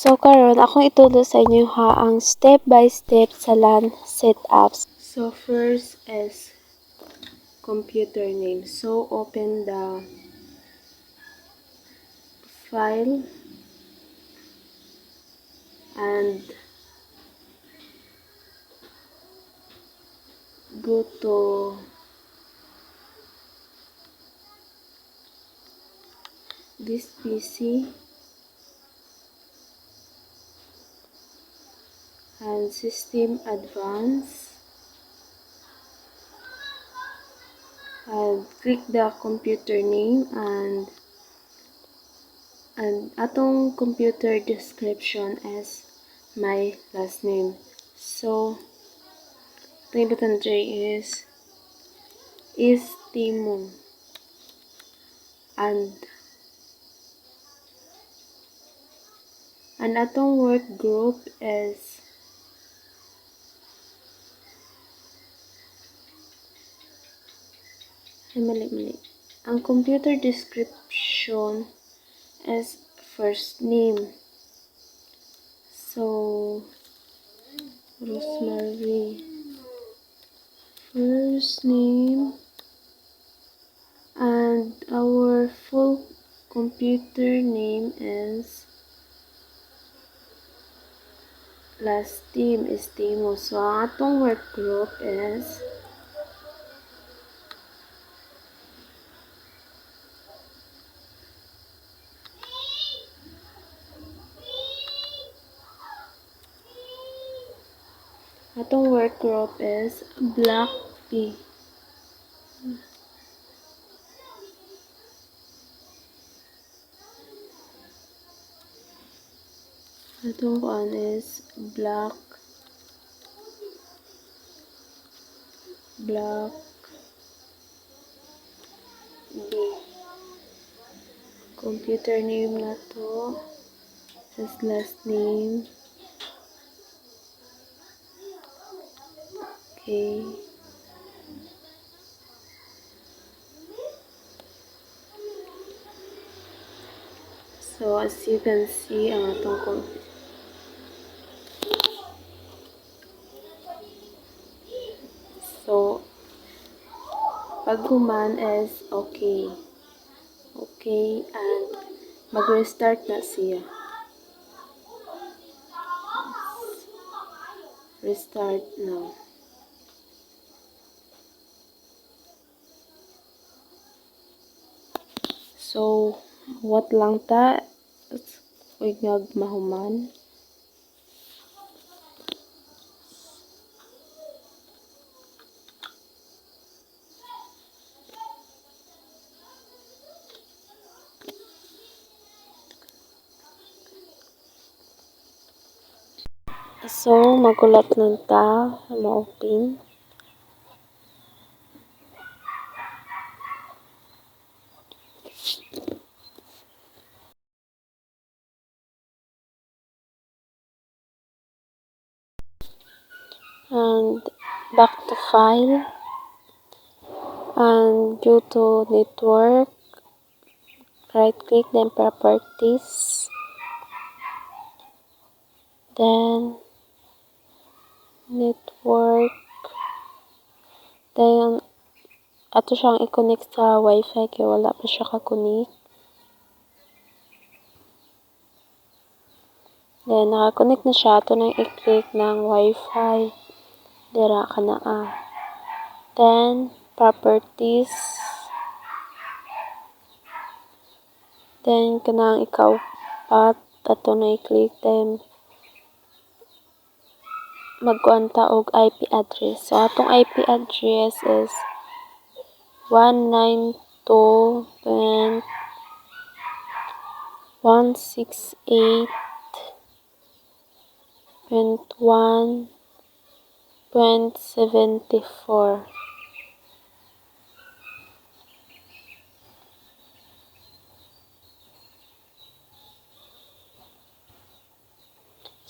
So karon akong itudlo sa inyo ha ang step by step sa LAN setups. So first is computer name. So open the file and go to this PC and system advanced and click the computer name and atong computer description as my last name. So the button J is Timo and atong work group is mali. Ang computer description is first name. So Rosemary first name and our full computer name is last name is Timo. So ang atong work group is Black P. Atong kuan is Black B. Computer name na to is last name. Okay. So as you can see ang atong computer. So pag human is okay. Okay and mag-restart na siya. Restart now. So what lang ta uy mahuman. So magulat lang ta ma-open. And back to file and go to network, right click, then properties, then network, then ato siyang i-connect sa wifi kaya wala pa siya ka-connect. Then naka-connect na siya, ato nang i-click ng wifi. Dira ka na Then properties. Then kanang ikaw-pat ato na i-click, then magkuan ta og IP address. So atong IP address is 192.168.1.74.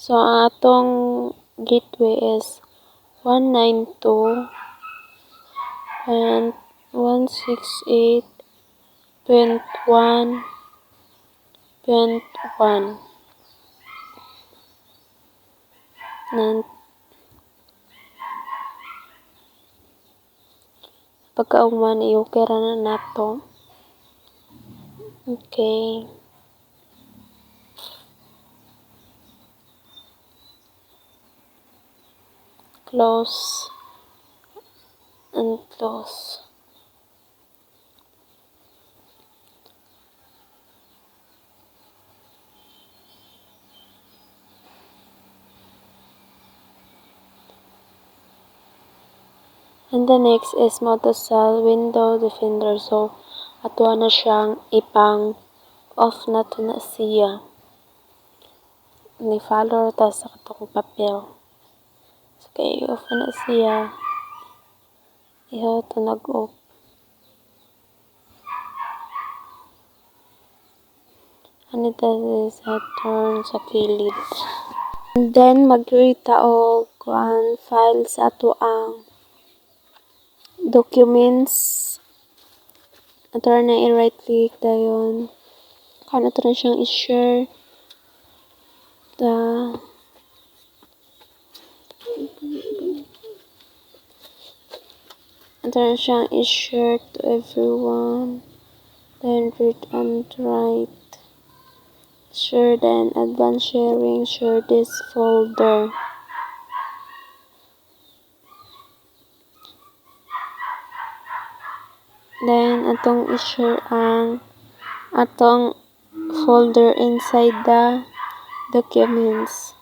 So ang atong gateway is 192.168.1.1. Nan pagkaugman i-okay na nato. Okay. Close and close. And the next is mo to sa window defender. So, ato na siyang ipang off na to na siya. Ni-follow ta sa katong papel. So, kaya i-off na siya. Ihaw to nag-off. Ano ito sa turn sa kilid. And then, mag-create ta og file sa ato ang documents. Ato na i-right click dayon. Kano to na siyang i-share. Ato na siyang i-share to everyone. Then read and write. Share then advanced sharing. Share this folder. Then, atong i-share ang atong folder inside the documents.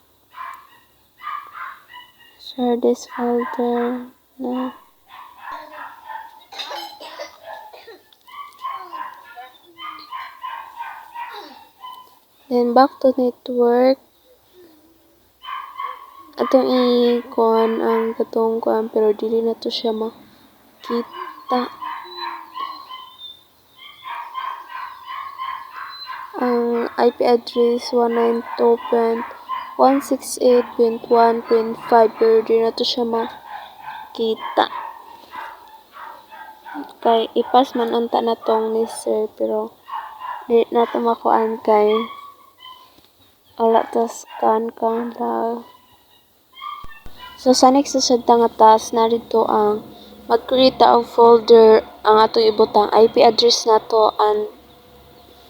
Share this folder na. Then, back to network. Atong i-kuhan ang katong kuhan pero dili na to siya makita. Ang IP address 192.168.1.5 pero di na to siya makita. Kay ipas man unta na tong ni sir pero di na to makuan kay wala to scan kang lang. So sa next susud nga task narito ang mag-create og folder ang atong ibutang IP address nato and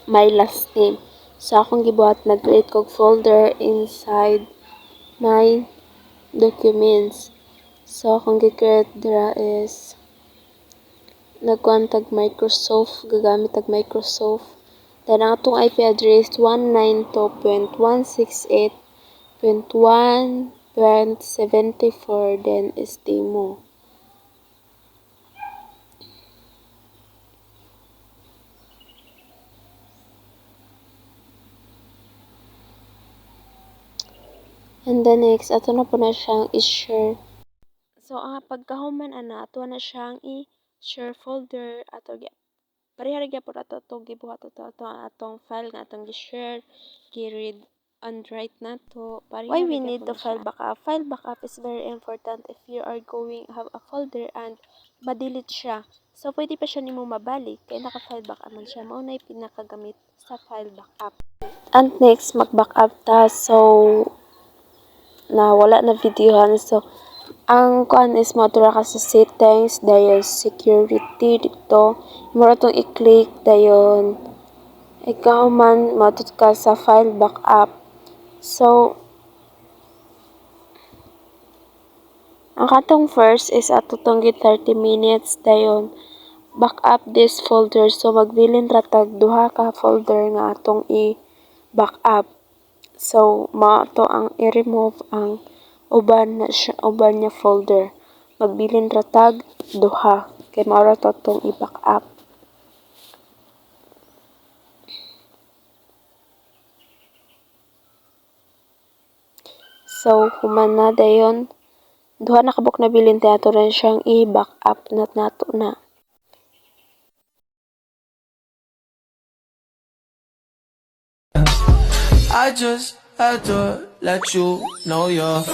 my last name. So, akong gibuhat, nag-create kog folder inside my documents. So, akong gi-create dira is nagkuhan tag Microsoft, gagamit tag Microsoft. Then, ang atong IP address 192.168.1.74 then is demo. And the next, ato na po na siyang i-share. So, pagkahuman ana, ato na siyang i-share folder. Ato, parehara po ato itong gibuhat atong file nga atong i-share, gi-read and write na to. Why we need the file backup? File backup is very important if you are going have a folder and ma-delete siya. So, pwede pa siya nimo mabalik. Kaya naka-file backup man siya. Mauna yung pinakagamit sa file backup. And next, mag-backup ta. So, na wala na videohan. So, ang kuan is matura ka sa settings, dayon security dito. Mo itong i-click dayon. Ikaw man matut ka sa file backup. So, ang katong first is ato tong 30 minutes dayon backup this folder. So, magbilin ratag duha ka folder nga atong i-backup. So, to ang i-remove ang uban niya folder. Magbilin ratag duha kay mao ra tong i-backup. So, human na dayon duha na kabuk na bilin ato rin siyang i-backup nato na. I just had to let you know you're